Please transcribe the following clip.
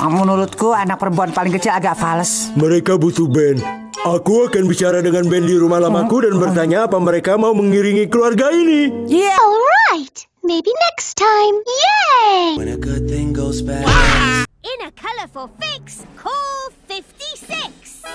Menurutku anak perempuan paling kecil agak fals. Mereka butuh band. Aku akan bicara dengan band di rumah lamaku dan bertanya apa mereka mau mengiringi keluarga ini. Yeah. Alright, maybe next time. Yay! When a good thing goes bad. In a colorful fix, call 56.